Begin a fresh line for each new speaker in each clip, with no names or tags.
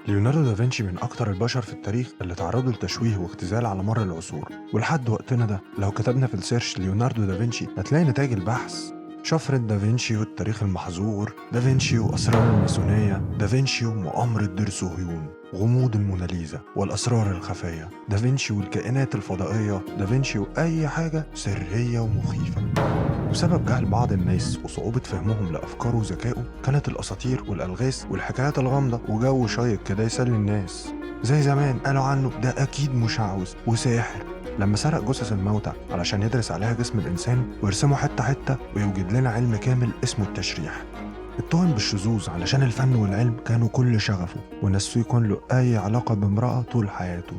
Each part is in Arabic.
ليوناردو دافنشي من أكتر البشر في التاريخ اللي تعرضوا لتشويه واختزال على مر العصور، ولحد وقتنا ده لو كتبنا في السيرش ليوناردو دافنشي هتلاقي نتائج البحث: شفرة دافنشي والتاريخ المحظور، دافنشي وأسرار الماسونية، دافنشي ومؤامرة دير صهيون، غموض الموناليزا والأسرار الخفية، دافنشي والكائنات الفضائية، دافنشي وأي حاجة سرية ومخيفة. بسبب جهل بعض الناس وصعوبة فهمهم لأفكاره وذكائه، كانت الأساطير والألغاز والحكايات الغامضة وجو شيق كده يسلي الناس. زي زمان قالوا عنه ده أكيد مشعوذ وساحر لما سرق جثث الموتى علشان يدرس عليها جسم الإنسان ويرسمه حتة حتة ويوجد لنا علم كامل اسمه التشريح. اتهم بالشذوذ علشان الفن والعلم كانوا كل شغفه ونسوا يكون له أي علاقة بامرأة طول حياته.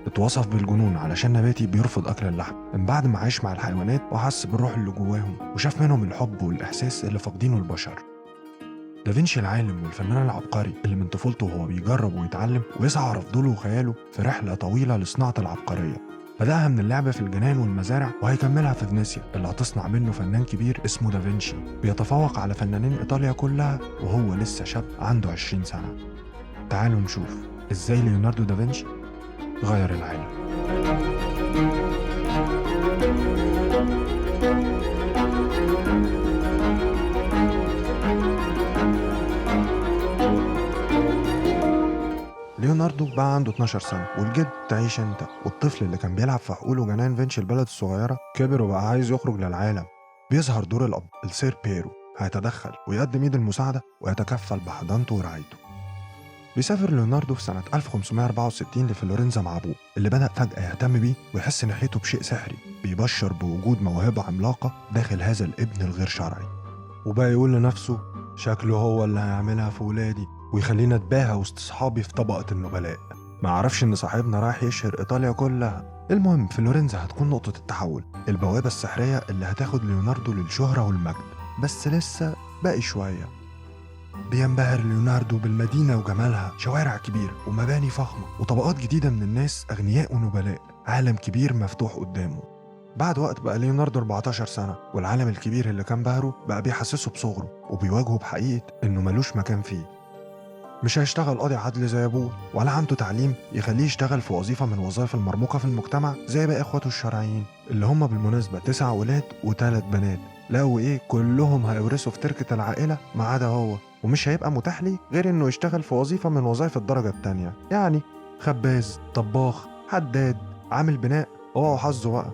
اتوصف بالجنون علشان نباتي بيرفض أكل اللحم من بعد ما عاش مع الحيوانات وحس بالروح اللي جواهم وشاف منهم الحب والإحساس اللي فاقدينه البشر. دافنشي العالم والفنان العبقري اللي من طفولته وهو بيجرب ويتعلم ويسعى على فضوله وخياله في رحلة طويلة لصناعة العبقرية. بدأها من اللعبة في الجنان والمزارع وهيكملها في فينيسيا اللي هتصنع منه فنان كبير اسمه دافنشي بيتفوق على فنانين إيطاليا كلها وهو لسه شاب عنده 20 سنة. تعالوا نشوف إزاي ليوناردو دافنشي غير العالم. ليوناردو بقى عنده 12 سنة والجد تعيش انت، والطفل اللي كان بيلعب في حقول وجنان فينشي البلد الصغيرة كبر وبقى عايز يخرج للعالم. بيظهر دور الأب السير بيرو، هيتدخل ويقدم ايد المساعدة ويتكفل بحضانته ورعايته. بيسافر ليوناردو في سنة 1564 لفلورنزا مع أبوه اللي بدأ فجأة يهتم بيه ويحس ناحيته بشيء سحري بيبشر بوجود موهبة عملاقة داخل هذا الابن الغير شرعي. وبقى يقول لنفسه شكله هو اللي هيعملها في ولادي ويخلينا اتباهى وسط صحابي في طبقة النبلاء. ما عرفش ان صاحبنا رايح يشهر ايطاليا كلها. المهم فلورنزا هتكون نقطة التحول، البوابة السحرية اللي هتاخد ليوناردو للشهرة والمجد. بس لسه باقي شوية. بينبهر ليوناردو بالمدينة وجمالها، شوارع كبيرة ومباني فخمة وطبقات جديدة من الناس أغنياء ونبلاء، عالم كبير مفتوح قدامه. بعد وقت بقى ليوناردو 14 سنة والعالم الكبير اللي كان بهره بقى بيحسسه بصغره وبيواجهه بحقيقة إنه ملوش مكان فيه. مش هيشتغل قاضي عدل زي أبوه ولا عنده تعليم يخليه يشتغل في وظيفة من وظائف المرموقة في المجتمع زي باقي إخواته الشرعيين اللي هم بالمناسبة 9 ولاد و3 بنات. لا وإيه كلهم هيورثوا في تركة العائلة ما عدا هو، ومش هيبقى متاح ليه غير إنه يشتغل في وظيفة من وظائف الدرجة التانية، يعني خباز، طباخ، حداد، عامل بناء. هو حظه بقى.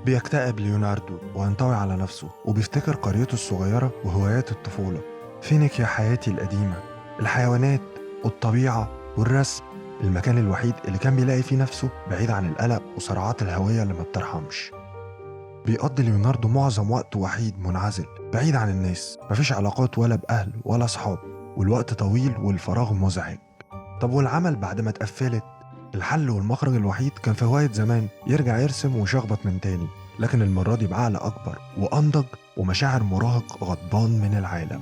بيكتئب ليوناردو وينطوي على نفسه وبيفتكر قريته الصغيرة وهوايات الطفولة. فينك يا حياتي القديمة، الحيوانات والطبيعة والرسم، المكان الوحيد اللي كان بيلاقي فيه نفسه بعيد عن القلق وصراعات الهوية اللي ما بترحمش. بيقضي ليوناردو معظم وقته وحيد منعزل بعيد عن الناس، مفيش علاقات ولا بأهل ولا أصحاب، والوقت طويل والفراغ مزعج. طب والعمل بعد ما اتقفلت؟ الحل والمخرج الوحيد كان في هواية زمان يرجع يرسم ويشخبط من تاني، لكن المرة دي بعقل أكبر وأنضج ومشاعر مراهق غضبان من العالم.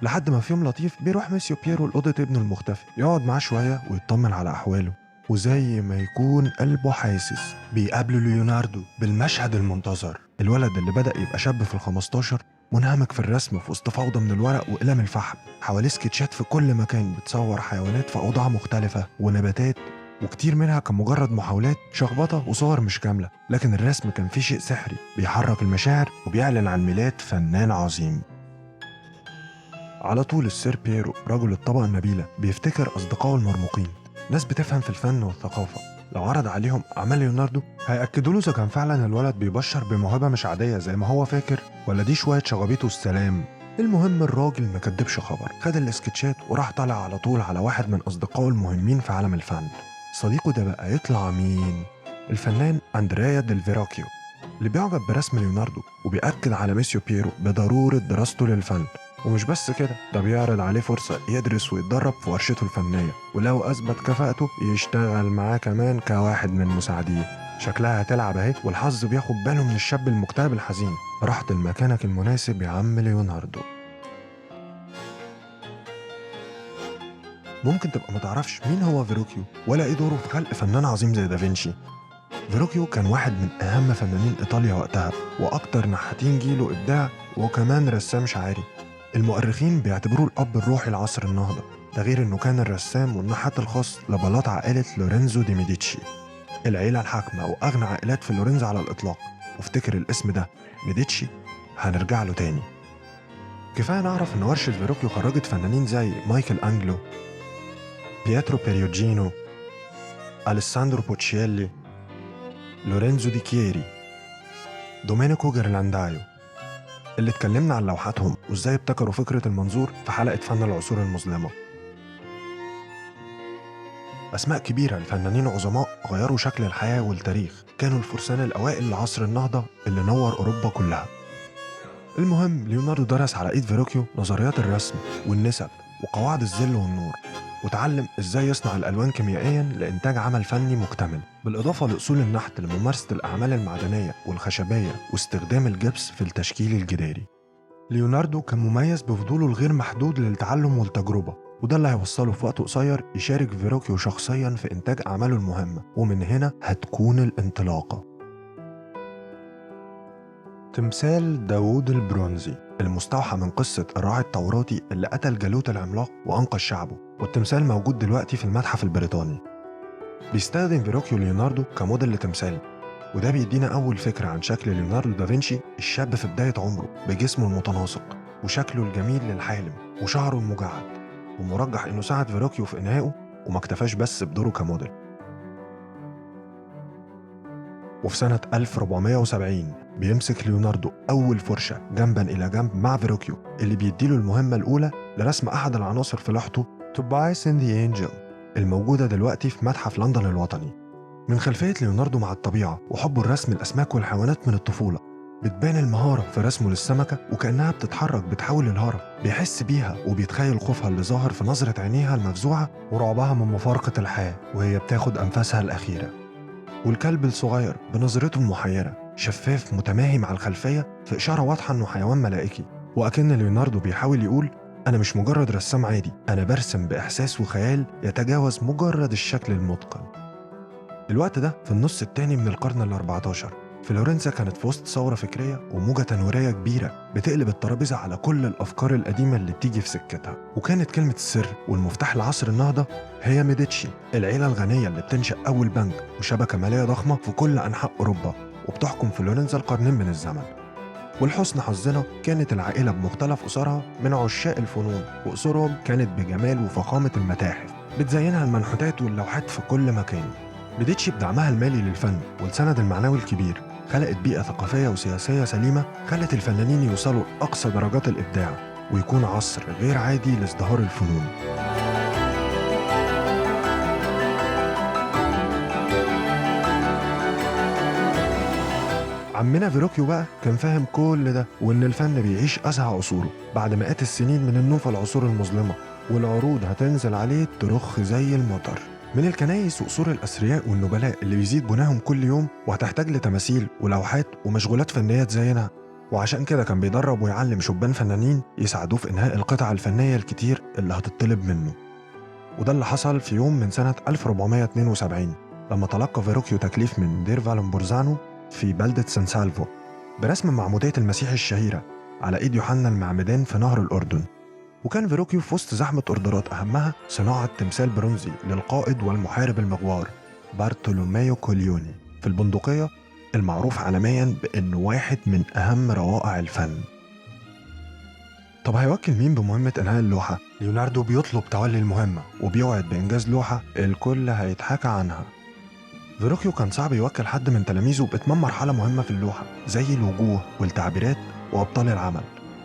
لحد ما في يوم لطيف بيروح ميسيو بييرو لأوضة ابنه المختفي يقعد معاه شوية ويطمن على أحواله، وزي ما يكون قلبه حاسس بيقابله ليوناردو بالمشهد المنتظر. الولد اللي بدأ يبقى شاب في ال15 منهمك في الرسم في وسط فوضى من الورق وأقلام الفحم، حواليه سكتشات في كل مكان بتصور حيوانات في أوضاع مختلفة ونباتات، وكتير منها كان مجرد محاولات شخبطة وصور مش كاملة، لكن الرسم كان فيه شيء سحري بيحرك المشاعر وبيعلن عن ميلاد فنان عظيم. على طول السير بييرو رجل الطبقة النبيلة بيفتكر أصدقائه المرموقين، ناس بتفهم في الفن والثقافة. لو عرض عليهم أعمال ليوناردو هيأكدوا له إذا كان فعلا الولد بيبشر بموهبة مش عادية زي ما هو فاكر ولا دي شوية شغبيته والسلام. المهم الراجل ما كدبش خبر، خد الاسكتشات وراح طالع على طول على واحد من أصدقائه المهمين في عالم الفن. صديقه ده بقى يطلع مين؟ الفنان أندريا ديل فيراكيو اللي بيعجب برسم ليوناردو وبيأكد على ميسيو بييرو بضرورة دراسته للفن. ومش بس كده، ده بيعرض عليه فرصة يدرس ويتدرب في ورشته الفنية، ولو أثبت كفاءته يشتغل معاه كمان كواحد من مساعديه. شكلها هتلعب اهي، والحظ بياخد باله من الشاب المكتئب الحزين. رحت لمكانك المناسب يا عم ليوناردو. ممكن تبقى متعرفش مين هو فيروكيو ولا ايه دوره في خلق فنان عظيم زي دافنشي. فيروكيو كان واحد من أهم فنانين إيطاليا وقتها وأكتر نحاتين جيله إبداع، وكمان رسام شعري. المؤرخين بيعتبروه الأب الروحي لعصر النهضة، ده غير إنه كان الرسام والنحات الخاص لبلاط عائلة لورينزو دي ميديتشي، العيلة الحاكمة وأغنى عائلات فلورنسا على الإطلاق. وافتكر الاسم ده ميديتشي هنرجع له تاني. كفاية نعرف إن ورشة فيروكيو خرجت فنانين زي مايكل أنجلو، بيترو بيريوجينو، أليساندرو بوتشيلي، لورينزو دي كييري، دومينيكو جيرلاندايو، اللي اتكلمنا عن لوحاتهم وإزاي ابتكروا فكرة المنظور في حلقة فن العصور المظلمة. أسماء كبيرة لفنانين عظماء غيروا شكل الحياة والتاريخ، كانوا الفرسان الأوائل لعصر النهضة اللي نور أوروبا كلها. المهم ليوناردو درس على إيد فيروكيو نظريات الرسم والنسب وقواعد الظل والنور، وتعلم إزاي يصنع الألوان كيميائياً لإنتاج عمل فني مكتمل، بالإضافة لأصول النحت لممارسة الأعمال المعدنية والخشبية واستخدام الجبس في التشكيل الجداري. ليوناردو كان مميز بفضوله الغير محدود للتعلم والتجربة، وده اللي هيوصله في وقت قصير يشارك فيروكيو شخصياً في إنتاج أعماله المهمة، ومن هنا هتكون الانطلاقة. تمثال داوود البرونزي المستوحى من قصة الراعي التوراتي اللي قتل جالوت العملاق وأنقذ شعبه، والتمثال موجود دلوقتي في المتحف البريطاني. بيستخدم فيروكيو ليوناردو كموديل لتمثال، وده بيدينا أول فكرة عن شكل ليوناردو دافنشي الشاب في بداية عمره بجسمه المتناسق وشكله الجميل للحالم وشعره المجعد، ومرجح إنه ساعد فيروكيو في إنهائه وما اكتفاش بس بدوره كموديل. وفي سنة 1470 بيمسك ليوناردو أول فرشة جنباً إلى جنب مع فيروكيو اللي بيديله المهمة الأولى لرسم أحد العناصر في لوحته توبايس إن ذا أنجل الموجودة دلوقتي في متحف لندن الوطني. من خلفية ليوناردو مع الطبيعة وحبه الرسم الأسماك والحيوانات من الطفولة بتبان المهارة في رسمه للسمكة وكأنها بتتحرك بتحاول الهرب، بيحس بيها وبيتخيل خوفها اللي ظاهر في نظرة عينيها المفزوعة ورعبها من مفارقة الحياة وهي بتاخد أنفاسها الأخيرة. والكلب الصغير بنظرته المحيرة شفاف متماهي مع الخلفية في إشارة واضحة إنه حيوان ملائكي، وأكن ليوناردو بيحاول يقول أنا مش مجرد رسام عادي، أنا برسم بإحساس وخيال يتجاوز مجرد الشكل المتقن. الوقت ده في النص الثاني من القرن ال14، فلورنسا كانت في وسط ثورة فكرية وموجة تنويرية كبيرة بتقلب الترابيزة على كل الأفكار القديمة اللي بتيجي في سكتها، وكانت كلمة السر والمفتاح لعصر النهضة هي ميديتشي، العيلة الغنية اللي بتنشأ أول بنك وشبكة مالية ضخمة في كل أنحاء أوروبا وبتحكم فلورنسا القرنين من الزمن. ولحسن حظنا كانت العائلة بمختلف أسرها من عشاق الفنون، وأسرهم كانت بجمال وفخامة المتاحف بتزينها المنحوتات واللوحات في كل مكان. ميديتشي بدعمها المالي للفن والسند المعنوي الكبير خلقت بيئة ثقافية وسياسية سليمة خلت الفنانين يوصلوا لأقصى درجات الإبداع ويكون عصر غير عادي لازدهار الفنون. عمنا فيروكيو بقى كان فاهم كل ده وإن الفن بيعيش أزهى عصوره بعد مئات السنين من النوفة العصور المظلمة، والعروض هتنزل عليه ترخ زي المطر من الكنايس وقصور الأثرياء والنبلاء اللي بيزيد بناهم كل يوم وهتحتاج لتماثيل ولوحات ومشغولات فنية تزينها. وعشان كده كان بيدرب ويعلم شبان فنانين يساعدوه في إنهاء القطع الفنية الكتير اللي هتطلب منه. وده اللي حصل في يوم من سنة 1472 لما تلقى فيروكيو تكليف من دير فالمبورزانو في بلدة سان سالفو برسم معمودية المسيح الشهيرة على إيد يوحنا المعمدان في نهر الأردن. وكان فيروكيو في وسط زحمة أوردرات أهمها صناعة تمثال برونزي للقائد والمحارب المغوار بارتولوميو كوليوني في البندقية المعروف عالمياً بأنه واحد من أهم روائع الفن. طب هيوكل مين بمهمة إنهاء اللوحة؟ ليوناردو بيطلب تولي المهمة وبيوعد بإنجاز لوحة الكل هيتحكى عنها. فيروكيو كان صعب يوكل حد من تلاميذه بإتمام مرحلة مهمة في اللوحة زي الوجوه والتعبيرات وأبطال العمل،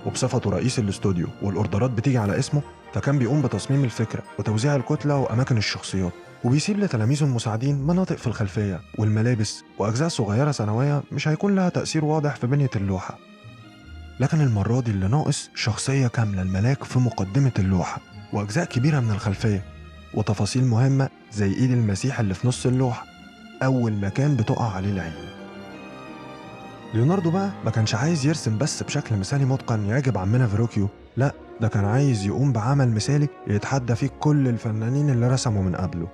وبصفته رئيس الاستوديو والأوردرات بتيجي على اسمه فكان بيقوم بتصميم الفكرة وتوزيع الكتلة وأماكن الشخصيات، وبيسيب لتلاميذه المساعدين مناطق في الخلفية والملابس وأجزاء صغيرة ثانوية مش هيكون لها تأثير واضح في بنية اللوحة. لكن المرة دي اللي ناقص شخصية كاملة الملاك في مقدمة اللوحة وأجزاء كبيرة من الخلفية وتفاصيل مهمة زي إيد المسيح اللي في نص اللوحة أول مكان بتقع عليه العين. ليوناردو بقى ما كانش عايز يرسم بس بشكل مثالي متقن يعجب عمنا فيروكيو، لا ده كان عايز يقوم بعمل مثالي يتحدى فيه كل الفنانين اللي رسموا من قبله.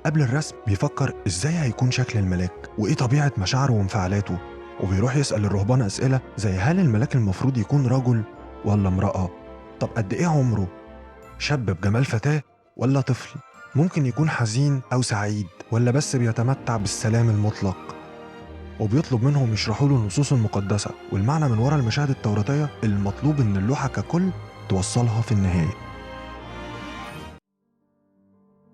قبل الرسم بيفكر ازاي هيكون شكل الملاك وايه طبيعة مشاعره وانفعالاته، وبيروح يسأل الرهبان أسئلة زي هل الملاك المفروض يكون رجل ولا امرأة؟ طب قد ايه عمره؟ شاب بجمال فتاة ولا طفل؟ ممكن يكون حزين أو سعيد ولا بس بيتمتع بالسلام المطلق؟ وبيطلب منهم يشرحوا له النصوص المقدسة والمعنى من وراء المشاهد التوراتية اللي المطلوب إن اللوحة ككل توصلها في النهاية.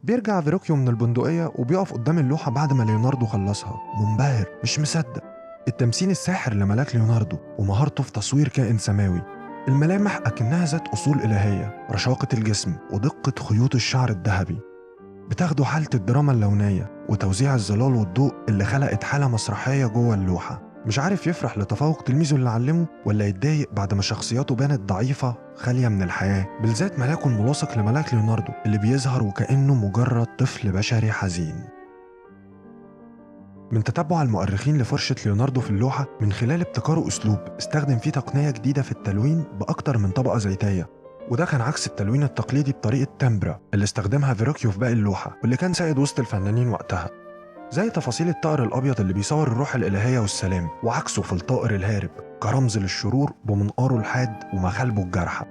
بيرجع فيروكيو من البندقية وبيقف قدام اللوحة بعد ما ليوناردو خلصها منبهر مش مصدق. التمثيل الساحر لملاك ليوناردو ومهارته في تصوير كائن سماوي، الملامح أكنها ذات أصول إلهية، رشاقة الجسم ودقة خيوط الشعر الذهبي بتاخدوا حالة الدراما اللونية وتوزيع الظلال والضوء اللي خلقت حالة مسرحية جوه اللوحة. مش عارف يفرح لتفوق تلميذه اللي علمه ولا يتضايق بعد ما شخصياته بانت ضعيفة خالية من الحياة، بالذات ملاكه الملاصق لملاك ليوناردو اللي بيظهر وكأنه مجرد طفل بشري حزين. من تتبع المؤرخين لفرشة ليوناردو في اللوحة من خلال ابتكاره أسلوب استخدم فيه تقنية جديدة في التلوين بأكتر من طبقة زيتية، وده كان عكس التلوين التقليدي بطريقة تمبرا اللي استخدمها فيروكيو في باقي اللوحة واللي كان سائد وسط الفنانين وقتها، زي تفاصيل الطائر الأبيض اللي بيصور الروح الإلهية والسلام، وعكسه في الطائر الهارب كرمز للشرور بمنقاره الحاد ومخالبه الجارحة.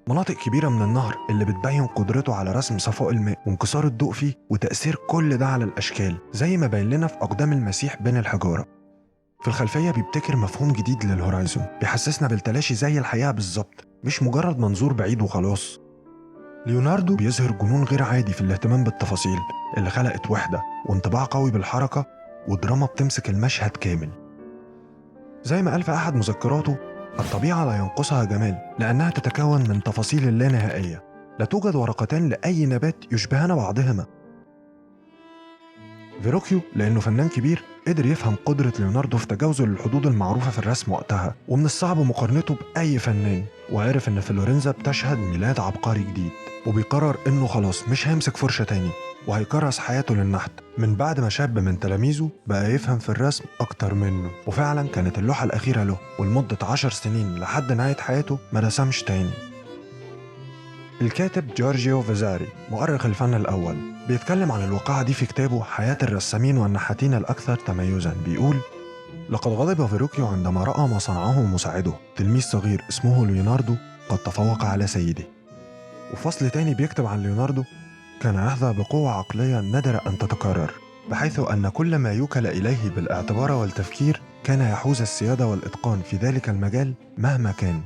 مناطق كبيرة من النهر اللي بتبين قدرته على رسم صفاء الماء وانكسار الضوء فيه وتأثير كل ده على الأشكال زي ما باين لنا في أقدام المسيح بين الحجارة. في الخلفية بيبتكر مفهوم جديد للهورايزون بيحسسنا بالتلاشي زي الحقيقة بالظبط، مش مجرد منظور بعيد وخلاص. ليوناردو بيظهر جنون غير عادي في الاهتمام بالتفاصيل اللي خلقت وحدة وانطباع قوي بالحركة ودراما بتمسك المشهد كامل. زي ما قال في أحد مذكراته: الطبيعة لا ينقصها جمال لأنها تتكون من تفاصيل اللانهائية، لا توجد ورقتان لأي نبات يشبهان بعضهما. فيروكيو لأنه فنان كبير قدر يفهم قدرة ليوناردو في تجاوزه للحدود المعروفة في الرسم وقتها، ومن الصعب مقارنته بأي فنان، وعرف إن فلورنزا بتشهد ميلاد عبقري جديد، وبيقرر إنه خلاص مش هيمسك فرشة تاني وهيكرس حياته للنحت من بعد ما شاب من تلاميذه بقى يفهم في الرسم أكتر منه. وفعلا كانت اللوحة الأخيرة له، ولمدة 10 سنين لحد نهاية حياته ما رسمش تاني. الكاتب جورجيو فازاري مؤرخ الفن الأول بيتكلم عن الواقعة دي في كتابه حياة الرسامين والنحاتين الأكثر تميزاً. بيقول: لقد غضب فيروكيو عندما رأى ما صنعه مساعده تلميذ صغير اسمه ليوناردو قد تفوق على سيده. وفصل تاني بيكتب عن ليوناردو: كان يحظى بقوة عقلية نادرة أن تتكرر، بحيث أن كل ما يوكل إليه بالاعتبار والتفكير كان يحوز السيادة والإتقان في ذلك المجال مهما كان.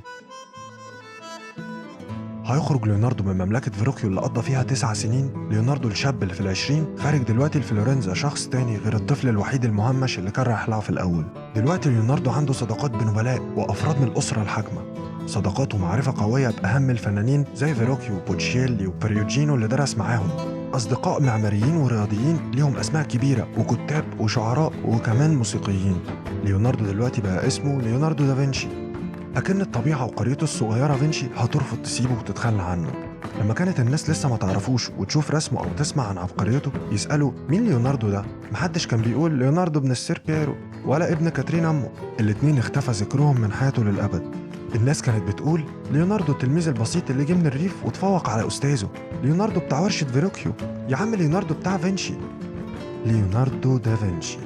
هيخرج ليوناردو من مملكة فيروكيو اللي قضى فيها 9 سنين، ليوناردو الشاب اللي في ال20 خارج دلوقتي لفلورنزا شخص تاني غير الطفل الوحيد المهمش اللي كان رايح لها في الأول. دلوقتي ليوناردو عنده صداقات بنبلاء وأفراد من الأسرة الحاكمة، صداقات ومعرفة قوية بأهم الفنانين زي فيروكيو وبوتشيلي وبريوجينو اللي درس معاهم، أصدقاء معماريين ورياضيين ليهم أسماء كبيرة وكتاب وشعراء وكمان موسيقيين. ليوناردو دلوقتي بقى اسمه ليوناردو دافنشي، أكن الطبيعة وقريته الصغيرة فينشي هترفض تسيبه وتتخلى عنه. لما كانت الناس لسه ما تعرفوش وتشوف رسمه أو تسمع عن عبقريته يسألوا: مين ليوناردو ده؟ محدش كان بيقول ليوناردو ابن السير بييرو ولا ابن كاترين أمه، الاتنين اختفى ذكرهم من حياته للأبد. الناس كانت بتقول: ليوناردو التلميذ البسيط اللي جه من الريف وتفوق على أستاذه، ليوناردو بتاع ورشة فيروكيو، يا عم ليوناردو بتاع فينشي، ليوناردو دافنشي.